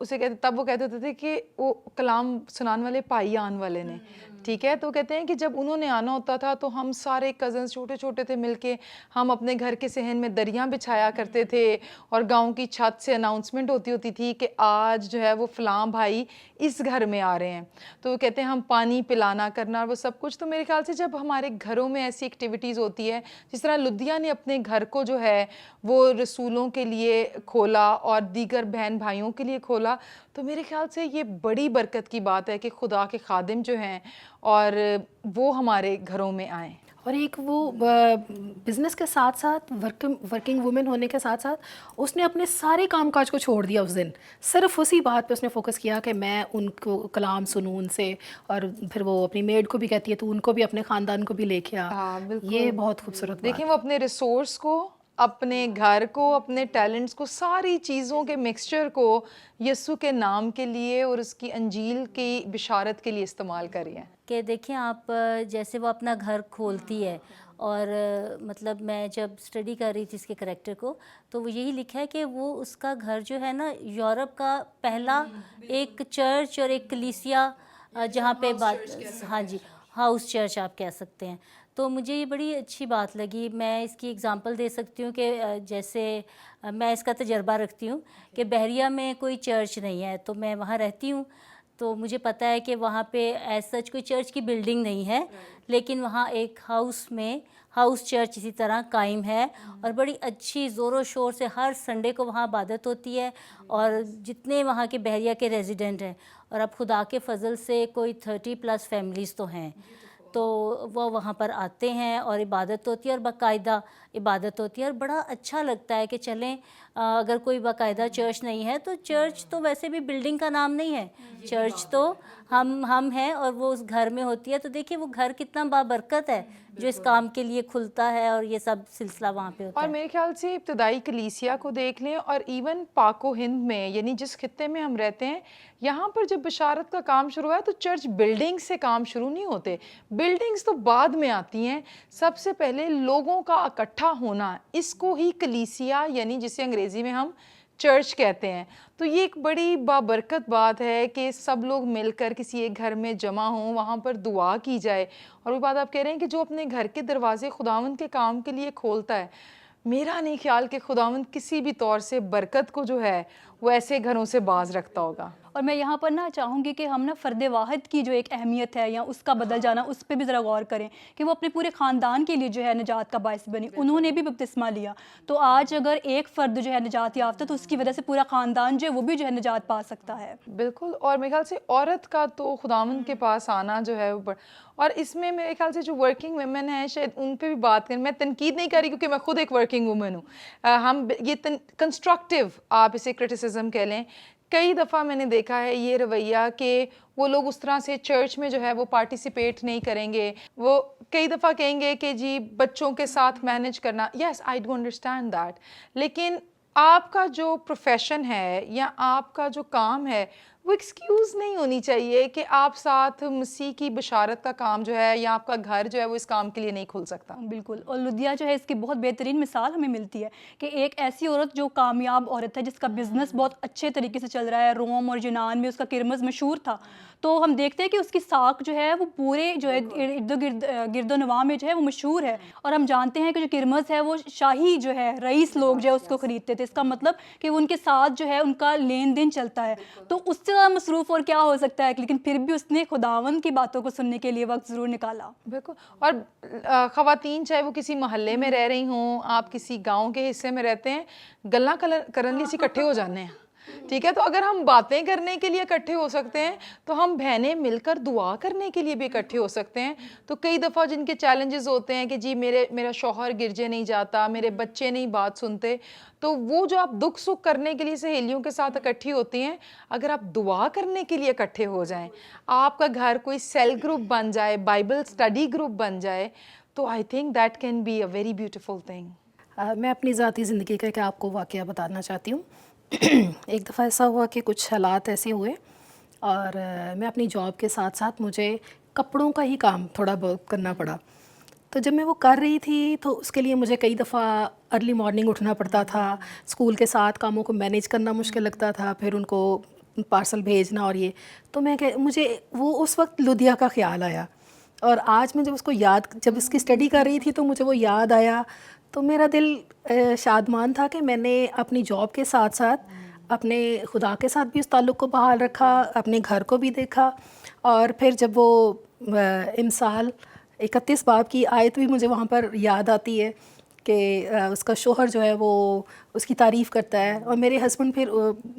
उसे कहते, तब वो कहते थे कि वो कलाम सुनाने वाले भाई आने वाले ने, ठीक है। तो कहते हैं कि जब उन्होंने आना होता था तो हम सारे कज़न्स छोटे छोटे थे, मिलके हम अपने घर के सहन में दरियाँ बिछाया करते थे, और गांव की छत से अनाउंसमेंट होती थी कि आज जो है वो फ़लाँ भाई इस घर में आ रहे हैं। तो कहते हैं हम पानी पिलाना करना और वो सब कुछ। तो मेरे ख्याल से जब हमारे घरों में ऐसी एक्टिविटीज़ होती है, जिस तरह लुदिया ने अपने घर को जो है वो रसूलों के लिए खोला और दीगर बहन भाइयों के लिए खोला, तो मेरे ख्याल से ये बड़ी बरकत की बात है कि खुदा के खादिम जो हैं और वो हमारे घरों में आएँ।
और एक वो बिज़नेस के साथ साथ वर्किंग वुमेन होने के साथ साथ उसने अपने सारे कामकाज को छोड़ दिया उस दिन। सिर्फ उसी बात पे उसने फोकस किया कि मैं उनको कलाम सुनूं उनसे, और फिर वो अपनी मेड को भी कहती है तो उनको भी, अपने ख़ानदान को भी लेके आ।
हाँ, बिल्कुल।
ये बहुत खूबसूरत बात
देखिए
है।
वो अपने रिसोर्स को, अपने घर को, अपने टैलेंट्स को, सारी चीज़ों के मिक्सचर को यीशु के नाम के लिए और उसकी अंजील की बिशारत के लिए इस्तेमाल करिए।
कि देखिए आप, जैसे वो अपना घर खोलती है, और मतलब मैं जब स्टडी कर रही थी इसके करैक्टर को, तो वो यही लिखा है कि वो उसका घर जो है ना, यूरोप का पहला एक चर्च और एक कलीसिया, जहाँ पे बात, हाँ जी, हाउस चर्च आप कह सकते हैं। तो मुझे ये बड़ी अच्छी बात लगी। मैं इसकी एग्ज़ाम्पल दे सकती हूँ कि जैसे मैं इसका तजर्बा रखती हूँ कि बहरिया में कोई चर्च नहीं है, तो मैं वहाँ रहती हूँ, तो मुझे पता है कि वहाँ पे एज सच कोई चर्च की बिल्डिंग नहीं है, लेकिन वहाँ एक हाउस चर्च इसी तरह कायम है और बड़ी अच्छी ज़ोरों शोर से हर संडे को वहाँ इबादत होती है। और जितने वहाँ के बहरिया के रेजिडेंट हैं, और अब खुदा के फजल से कोई 30+ फैमिलीज़ तो हैं, तो वो वहाँ पर आते हैं और इबादत होती है और बाकायदा इबादत होती है। और बड़ा अच्छा लगता है कि चलें, अगर कोई बाकायदा चर्च नहीं है तो चर्च तो वैसे भी बिल्डिंग का नाम नहीं है, चर्च तो हम हैं और वो उस घर में होती है। तो देखिए वो घर कितना बाबरकत है जो इस काम के लिए खुलता है और ये सब सिलसिला वहाँ पे होता
और
है।
मेरे ख्याल से इब्तदाई कलीसिया को देख लें और इवन पाको हिंद में, यानी जिस खित्ते में हम रहते हैं, यहाँ पर जब बशारत का काम शुरू हुआ तो चर्च बिल्डिंग से काम शुरू नहीं होते, बिल्डिंग्स तो बाद में आती हैं। सबसे पहले लोगों का इकट्ठा होना, इसको ही कलीसिया यानी जिसे अंग्रेज़ी में हम चर्च कहते हैं। तो ये एक बड़ी बाबरकत बात है कि सब लोग मिलकर किसी एक घर में जमा हों, वहाँ पर दुआ की जाए। और वो बात आप कह रहे हैं कि जो अपने घर के दरवाजे खुदावंद के काम के लिए खोलता है, मेरा नहीं ख्याल कि खुदावंद किसी भी तौर से बरकत को जो है वो ऐसे घरों से बाज रखता होगा।
और मैं यहाँ पर ना चाहूँगी कि हम ना फ़र्द वाहिद की जो एक अहमियत है या उसका बदल जाना, उस पे भी ज़रा गौर करें कि वो अपने पूरे ख़ानदान के लिए जो है निजात का बायस बनी। उन्होंने भी बपतिस्मा लिया, तो आज अगर एक फ़र्द जो है निजात याफ्ता, तो उसकी वजह से पूरा ख़ानदान जो है वो भी जो है निजात पा सकता है।
बिल्कुल। और मेरे ख्याल से औरत का तो खुदावंद के पास आना जो है वो और इसमें मेरे ख्याल से जो वर्किंग वुमेन हैं शायद उन पे भी बात करें। मैं तनकीद नहीं कर रही क्योंकि मैं खुद एक वर्किंग वुमेन हूँ। हम ये कंस्ट्रक्टिव, आप इसे क्रिटिसिज्म कह लें, कई दफ़ा मैंने देखा है ये रवैया कि वो लोग उस तरह से चर्च में जो है वो पार्टिसिपेट नहीं करेंगे। वो कई दफ़ा कहेंगे कि जी बच्चों के साथ मैनेज करना, yes I do understand that, लेकिन आपका जो प्रोफेशन है या आपका जो काम है वो एक्सक्यूज़ नहीं होनी चाहिए कि आप साथ मसीह की बशारत का काम जो है या आपका घर जो है वो इस काम के लिए नहीं खुल सकता।
बिल्कुल। और लुदिया जो है इसकी बहुत बेहतरीन मिसाल हमें मिलती है कि एक ऐसी औरत जो कामयाब औरत है, जिसका बिज़नेस बहुत अच्छे तरीके से चल रहा है। रोम और यूनान में उसका किरमज़ मशहूर था, तो हम देखते हैं कि उसकी साख जो है वो पूरे जो है गिरदोनवा में जो है वो मशहूर है। और हम जानते हैं कि जो किरमज़ है वो शाही जो है रईस लोग जो है उसको ख़रीदते थे। इसका मतलब कि वो उनके साथ जो है उनका लेन देन चलता है। तो उससे ज़्यादा मसरूफ़ और क्या हो सकता है, लेकिन फिर भी उसने खुदावंद की बातों को सुनने के लिए वक्त ज़रूर निकाला।
बिल्कुल। और ख़वातीन चाहे वो किसी मोहल्ले में रह रही हों, आप किसी गांव के हिस्से में रहते हैं, गल्ला करन लिए इकट्ठे हो जाने हैं, ठीक है। तो अगर हम बातें करने के लिए इकट्ठे हो सकते हैं तो हम बहनें मिलकर दुआ करने के लिए भी इकट्ठे हो सकते हैं। तो कई दफ़ा जिनके चैलेंजेस होते हैं कि जी मेरा शौहर गिरजे नहीं जाता, मेरे बच्चे नहीं बात सुनते, तो वो जो आप दुख सुख करने के लिए सहेलियों के साथ इकट्ठी होती हैं, अगर आप दुआ करने के लिए इकट्ठे हो जाएं, आपका घर कोई सेल ग्रुप बन जाए, बाइबल स्टडी ग्रुप बन जाए, तो I think that can be a very beautiful thing.
मैं अपनी ज़ाती ज़िंदगी का एक आपको वाक़या बताना चाहती हूँ। एक दफ़ा ऐसा हुआ कि कुछ हालात ऐसे हुए और मैं अपनी जॉब के साथ साथ मुझे कपड़ों का ही काम थोड़ा बहुत करना पड़ा। तो जब मैं वो कर रही थी तो उसके लिए मुझे कई दफ़ा अर्ली मॉर्निंग उठना पड़ता था, स्कूल के साथ कामों को मैनेज करना मुश्किल लगता था, फिर उनको पार्सल भेजना और ये। तो मुझे वो उस वक्त लुधिया का ख़्याल आया और आज मैं जब इसकी स्टडी कर रही थी तो मुझे वो याद आया। तो मेरा दिल शादमान था कि मैंने अपनी जॉब के साथ साथ अपने खुदा के साथ भी उस ताल्लुक़ को बहाल रखा, अपने घर को भी देखा। और फिर जब वो इमसाल 31 बाब की आयत भी मुझे वहाँ पर याद आती है कि उसका शोहर जो है वो उसकी तारीफ़ करता है। और मेरे हस्बैंड फिर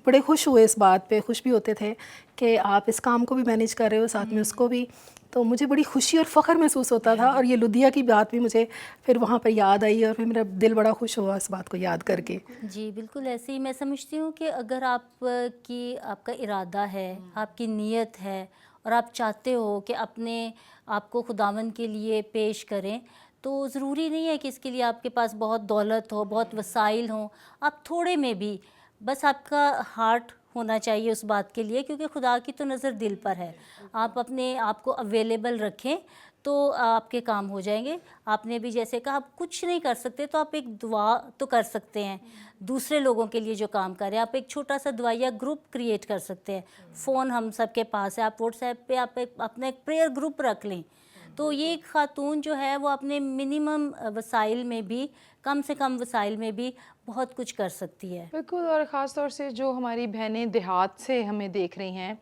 बड़े खुश हुए, इस बात पे खुश भी होते थे कि आप इस काम को भी मैनेज कर रहे हो, साथ में उसको भी। तो मुझे बड़ी खुशी और फ़ख्र महसूस होता था। और ये लुधिया की बात भी मुझे फिर वहाँ पर याद आई और फिर मेरा दिल बड़ा खुश हुआ इस बात को याद करके।
जी बिल्कुल ऐसे ही मैं समझती हूँ कि अगर आपका इरादा है, आपकी नीयत है और आप चाहते हो कि अपने आप को खुदावंद के लिए पेश करें, तो ज़रूरी नहीं है कि इसके लिए आपके पास बहुत दौलत हो, बहुत वसाइल हों। आप थोड़े में भी बस आपका हार्ट होना चाहिए उस बात के लिए, क्योंकि खुदा की तो नज़र दिल पर है। आप अपने आप को अवेलेबल रखें तो आपके काम हो जाएंगे। आपने भी जैसे कहा आप कुछ नहीं कर सकते तो आप एक दुआ तो कर सकते हैं दूसरे लोगों के लिए जो काम कर रहे हैं। आप एक छोटा सा दुआया ग्रुप क्रिएट कर सकते हैं। फ़ोन हम सब के पास है, आप व्हाट्सएप पे अपना एक प्रेयर ग्रुप रख लें। तो ये खातून जो है वो अपने मिनिमम वसाइल में भी, कम से कम वसाइल में भी बहुत कुछ कर सकती है।
बिल्कुल, और ख़ास तौर से जो हमारी बहनें देहात से हमें देख रही हैं,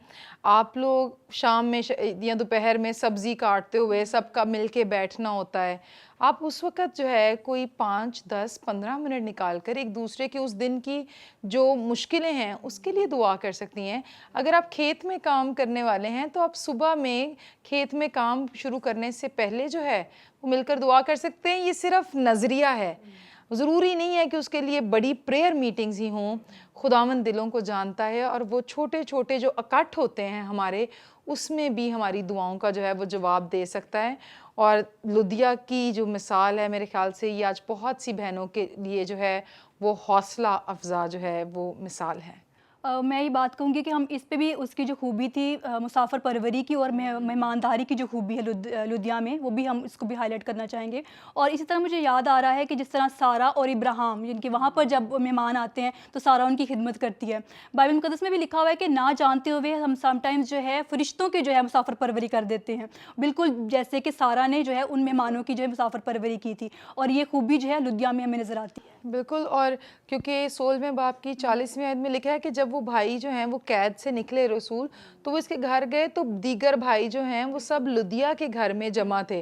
आप लोग शाम में या दोपहर में सब्ज़ी काटते हुए सबका मिल के बैठना होता है। आप उस वक़्त जो है कोई 5, 10, 15 मिनट निकाल कर एक दूसरे के उस दिन की जो मुश्किलें हैं उसके लिए दुआ कर सकती हैं। अगर आप खेत में काम करने वाले हैं तो आप सुबह में खेत में काम शुरू करने से पहले जो है वो मिलकर दुआ कर सकते हैं। ये सिर्फ़ नज़रिया है, ज़रूरी नहीं है कि उसके लिए बड़ी प्रेयर मीटिंग्स ही हों। खुदावंद दिलों को जानता है और वो छोटे-छोटे जो इकट्ठ होते हैं हमारे, उसमें भी हमारी दुआओं का जो है वो जवाब दे सकता है। और लुदिया की जो मिसाल है, मेरे ख़्याल से ये आज बहुत सी बहनों के लिए जो है वो हौसला अफ़ज़ा जो है वो मिसाल है।
मैं ये बात कहूँगी कि हम इस पे भी उसकी जो खूबी थी मुसाफ़िर परवरी की और मेहमानदारी की जो खूबी है लुधिया में, वो भी हम इसको भी हाईलाइट करना चाहेंगे। और इसी तरह मुझे याद आ रहा है कि जिस तरह सारा और इब्राहिम जिनके वहाँ पर जब मेहमान आते हैं तो सारा उनकी खिदमत करती है। बाइबल मुक़द्दस में भी लिखा हुआ है कि ना जानते हुए हम समटाइम्स जो है फ़रिश्तों की जो है मुसाफ़िर परवरी कर देते हैं, बिल्कुल जैसे कि सारा ने जो है उन मेहमानों की जो है मुसाफ़िर परवरी की थी। और ये खूबी जो है लुधिया में हमें नज़र आती है।
बिल्कुल, और क्योंकि 16वें बाब की 40वीं आयत में लिखा है कि जब वो भाई जो हैं वो कैद से निकले रसूल, तो वो इसके घर गए तो दीगर भाई जो हैं वो सब लुदिया के घर में जमा थे।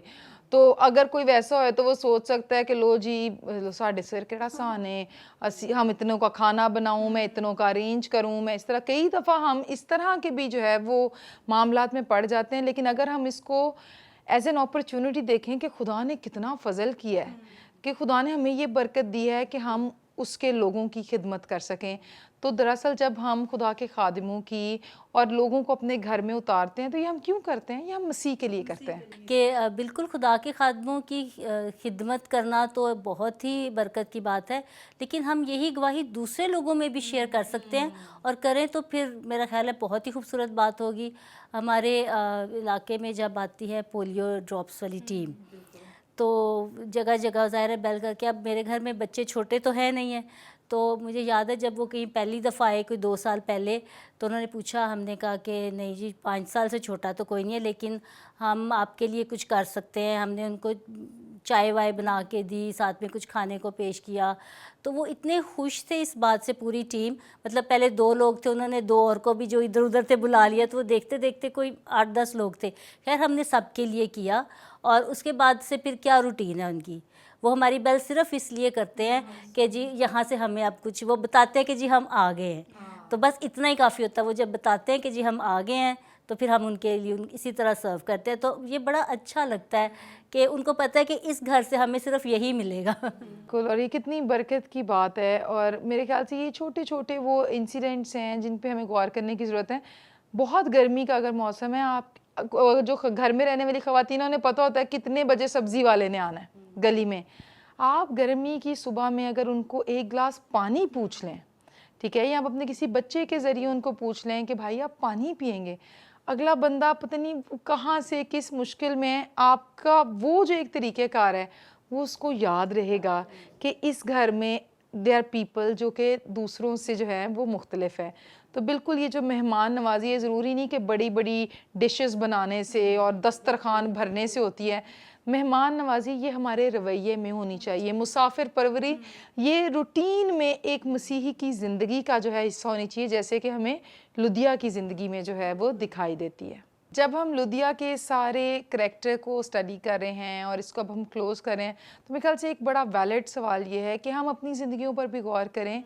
तो अगर कोई वैसा हो तो वो सोच सकता है कि लो जी साढ़े सिर केड़ा सान है, हम इतनों का खाना बनाऊं, मैं इतनों का अरेंज करूं, मैं इस तरह कई दफ़ा हम इस तरह के भी जो है वो मामलात में पड़ जाते हैं। लेकिन अगर हम इसको एज एन अपॉर्चुनिटी देखें कि खुदा ने कितना फ़ज़ल किया है, कि खुदा ने हमें ये बरकत दी है कि हम उसके लोगों की खिदमत कर सकें। तो दरअसल जब हम खुदा के खादिमों की और लोगों को अपने घर में उतारते हैं तो ये हम क्यों करते हैं? ये हम मसीह के लिए करते हैं।
कि बिल्कुल खुदा के खादमों की खिदमत करना तो बहुत ही बरकत की बात है, लेकिन हम यही गवाही दूसरे लोगों में भी शेयर कर सकते हैं, और करें तो फिर मेरा ख्याल है बहुत ही खूबसूरत बात होगी। हमारे इलाके में जब आती है पोलियो ड्रॉप्स वाली टीम, तो जगह जगह ज़ाहिर है बेल करके, अब मेरे घर में बच्चे छोटे तो है नहीं हैं, तो मुझे याद है जब वो कहीं पहली दफ़ा आए कोई 2 साल पहले, तो उन्होंने पूछा, हमने कहा कि नहीं जी 5 साल से छोटा तो कोई नहीं है, लेकिन हम आपके लिए कुछ कर सकते हैं। हमने उनको चाय वाय बना के दी, साथ में कुछ खाने को पेश किया, तो वो इतने खुश थे इस बात से पूरी टीम। मतलब पहले 2 लोग थे, उन्होंने 2 और को भी जो इधर उधर थे बुला लिया, तो वो देखते देखते कोई 8-10 लोग थे। खैर हमने सबके लिए किया, और उसके बाद से फिर क्या रूटीन है उनकी, वो हमारी बेल सिर्फ इसलिए करते हैं कि जी यहाँ से हमें अब कुछ, वो बताते हैं कि जी हम आ गए हैं, तो बस इतना ही काफ़ी होता है। वो जब बताते हैं कि जी हम आ गए हैं, तो फिर हम उनके लिए इसी तरह सर्व करते हैं। तो ये बड़ा अच्छा लगता है कि उनको पता है कि इस घर से हमें सिर्फ यही मिलेगा।
बिल्कुल, और ये कितनी बरकत की बात है। और मेरे ख्याल से ये छोटे छोटे वो इंसिडेंट्स हैं जिन पे हमें गौर करने की ज़रूरत है। बहुत गर्मी का अगर मौसम है, आप जो घर में रहने वाली ख़वातीन हैं उन्हें पता होता है कितने बजे सब्ज़ी वाले ने आना है गली में। आप गर्मी की सुबह में अगर उनको एक गिलास पानी पूछ लें, ठीक है, या आप अपने किसी बच्चे के ज़रिए उनको पूछ लें कि भाई आप पानी पिएंगे, अगला बंदा पता नहीं कहाँ से किस मुश्किल में है, आपका वो जो एक तरीक़ेकार है वो उसको याद रहेगा कि इस घर में देयर पीपल जो कि दूसरों से जो है वो मुख्तलिफ है। तो बिल्कुल ये जो मेहमान नवाज़ी है, ज़रूरी नहीं कि बड़ी बड़ी डिशेस बनाने से और दस्तरखान भरने से होती है। मेहमान नवाज़ी ये हमारे रवैये में होनी चाहिए। मुसाफिर परवरी ये रूटीन में एक मसीही की ज़िंदगी का जो है हिस्सा होनी चाहिए, जैसे कि हमें लुदिया की ज़िंदगी में जो है वो दिखाई देती है। जब हम लुदिया के सारे करैक्टर को स्टडी कर रहे हैं और इसको अब हम क्लोज़ करें, तो मेरे ख्याल से एक बड़ा वैलिड सवाल ये है कि हम अपनी ज़िंदगियों पर भी गौर करें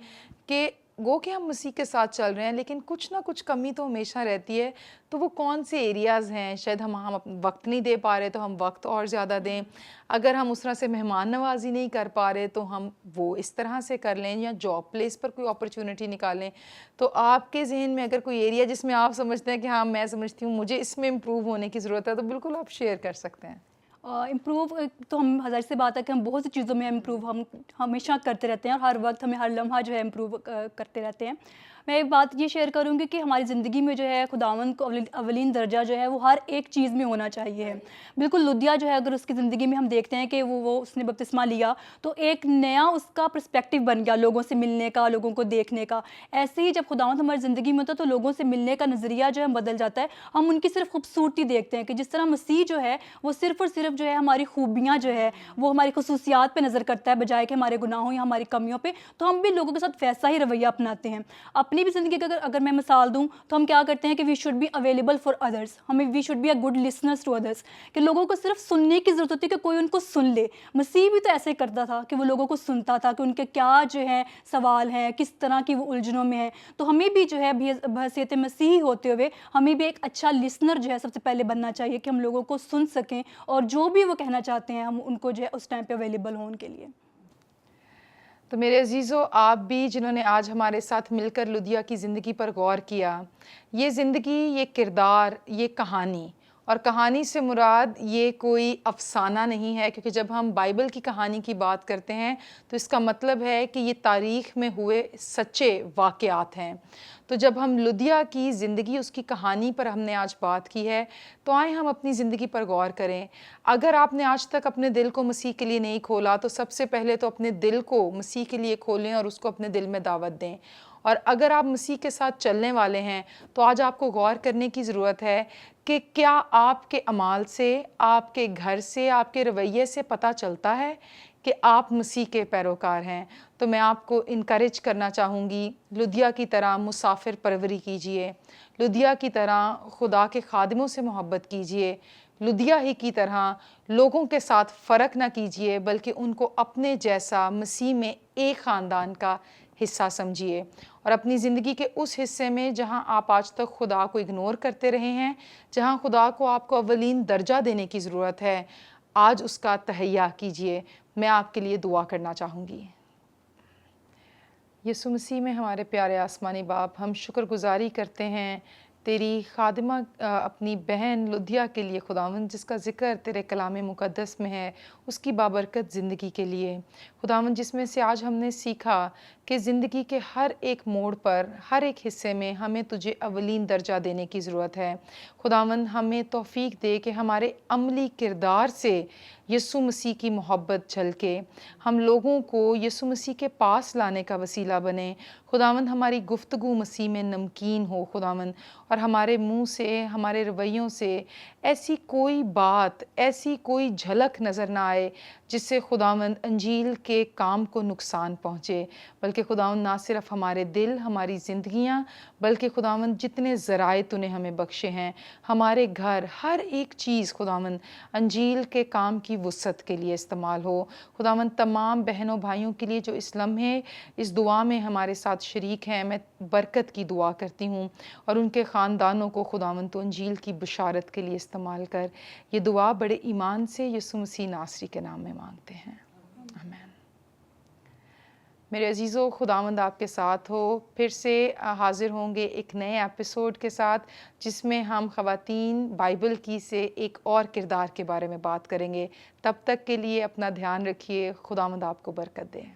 कि गो कि हम मसीह के साथ चल रहे हैं, लेकिन कुछ ना कुछ कमी तो हमेशा रहती है। तो वो कौन से एरियाज़ हैं, शायद हम वक्त नहीं दे पा रहे तो हम वक्त और ज़्यादा दें। अगर हम उस तरह से मेहमान नवाजी नहीं कर पा रहे तो हम वो इस तरह से कर लें, या जॉब प्लेस पर कोई अपॉर्चुनिटी निकालें। तो आपके जहन में अगर कोई एरिया जिसमें आप समझते हैं कि हाँ मैं समझती हूँ मुझे इसमें इम्प्रूव होने की ज़रूरत है, तो बिल्कुल आप शेयर कर सकते हैं।
इम्प्रूव तो हम हज़ार से बात है कि हम बहुत सी चीज़ों में इम्प्रूव हम हमेशा करते रहते हैं, और हर वक्त हमें हर लम्हा जो है इम्प्रूव करते रहते हैं। मैं एक बात ये शेयर करूँगी कि हमारी ज़िंदगी में जो है खुदावंद को अवलीन दर्जा जो है वो हर एक चीज़ में होना चाहिए। बिल्कुल लुदिया जो है अगर उसकी ज़िंदगी में हम देखते हैं कि वो उसने बपतिस्मा लिया तो एक नया उसका पर्सपेक्टिव बन गया लोगों से मिलने का, लोगों को देखने का। ऐसे ही जब खुदावंद हमारी ज़िंदगी में होता है तो लोगों से मिलने का नज़रिया जो है बदल जाता है। हम उनकी सिर्फ खूबसूरती देखते हैं कि जिस तरह मसीह जो है वो सिर्फ़ और सिर्फ जो है हमारी खूबियाँ जो है वो हमारी खसूसियात पे नज़र करता है बजाय कि हमारे गुनाहों या हमारी कमियों पे, तो हम भी लोगों के साथ वैसा ही रवैया अपनाते हैं। अपनी भी ज़िंदगी का अगर मैं मिसाल दूँ तो हम क्या करते हैं कि we should be available for others, हमें we should be a good listeners to others, कि लोगों को सिर्फ सुनने की ज़रूरत होती है कि कोई उनको सुन ले। मसीह भी तो ऐसे करता था कि वो लोगों को सुनता था कि उनके क्या जो है सवाल हैं, किस तरह की वो उलझनों में है। तो हमें भी जो है बहैसियत मसीही होते हुए हमें भी एक अच्छा लिसनर जो है सबसे पहले बनना चाहिए कि हम लोगों को सुन सकें और जो भी वो कहना चाहते हैं हम उनको जो है उस टाइम पे अवेलेबल हों उनके लिए।
तो मेरे अजीज़ों, आप भी जिन्होंने आज हमारे साथ मिलकर लुदिया की ज़िंदगी पर गौर किया, ये ज़िंदगी, ये किरदार, ये कहानी, और कहानी से मुराद ये कोई अफ़साना नहीं है, क्योंकि जब हम बाइबल की कहानी की बात करते हैं तो इसका मतलब है कि ये तारीख़ में हुए सच्चे वाक़यात हैं। तो जब हम लुदिया की ज़िंदगी, उसकी कहानी पर हमने आज बात की है, तो आए हम अपनी ज़िंदगी पर गौर करें। अगर आपने आज तक अपने दिल को मसीह के लिए नहीं खोला तो सबसे पहले तो अपने दिल को मसीह के लिए खोलें और उसको अपने दिल में दावत दें। और अगर आप मसीह के साथ चलने वाले हैं तो आज आपको गौर करने की ज़रूरत है कि क्या आपके अमाल से, आपके घर से, आपके रवैये से पता चलता है कि आप मसीह के पैरोकार हैं। तो मैं आपको इनकरेज करना चाहूँगी, लुदिया की तरह मुसाफिर परवरी कीजिए, लुदिया की तरह खुदा के खादिमों से मोहब्बत कीजिए, लुदिया ही की तरह लोगों के साथ फ़र्क ना कीजिए बल्कि उनको अपने जैसा मसीह में एक ख़ानदान का हिस्सा समझिए। और अपनी ज़िंदगी के उस हिस्से में जहां आप आज तक खुदा को इग्नोर करते रहे हैं, जहां खुदा को आपको अव्वलीन दर्जा देने की ज़रूरत है, आज उसका तहैया कीजिए। मैं आपके लिए दुआ करना चाहूँगी। यीशु मसीह में हमारे प्यारे आसमानी बाप, हम शुक्रगुजारी करते हैं तेरी खादिमा अपनी बहन लुदिया के लिए खुदावंद, जिसका ज़िक्र तेरे कलाम मुक़द्दस में है, उसकी बाबरकत ज़िंदगी के लिए खुदावंद, जिसमें से आज हमने सीखा कि ज़िंदगी के हर एक मोड़ पर, हर एक हिस्से में हमें तुझे अवलीन दर्जा देने की ज़रूरत है। खुदावंद, हमें तौफ़ीक दे कि हमारे अमली किरदार से यीशु मसीह की मोहब्बत झलके, हम लोगों को यीशु मसीह के पास लाने का वसीला बने। खुदावंद, हमारी गुफ्तगू मसीह में नमकीन हो खुदावंद, और हमारे मुंह से, हमारे रवैयों से ऐसी कोई बात, ऐसी कोई झलक नज़र ना आए जिससे खुदावंद अंजील के काम को नुकसान पहुँचे, बल्कि खुदावंद ना सिर्फ हमारे दिल, हमारी ज़िंदगियाँ, बल्कि खुदावंद जितने ज़राए तूने हमें बख्शे हैं, हमारे घर, हर एक चीज़ खुदावंद अंजील के काम की वुसअत के लिए इस्तेमाल हो। खुदावंद, तमाम बहनों भाइयों के लिए जो इस लम्हे इस दुआ में हमारे साथ शरीक हैं, मैं बरकत की दुआ करती हूँ, और उनके ख़ानदानों को खुदावंद तो अंजील की बशारत के लिए इस्तेमाल कर। ये दुआ बड़े ईमान से यीशु मसीह नासरी के नाम में मांगते हैं, आमीन। मेरे अजीज़ों, खुदावंद आपके साथ हो। फिर से हाज़िर होंगे एक नए एपिसोड के साथ, जिसमें हम ख़वातीन बाइबल की से एक और किरदार के बारे में बात करेंगे। तब तक के लिए अपना ध्यान रखिए। खुदावंद आपको बरकत दे।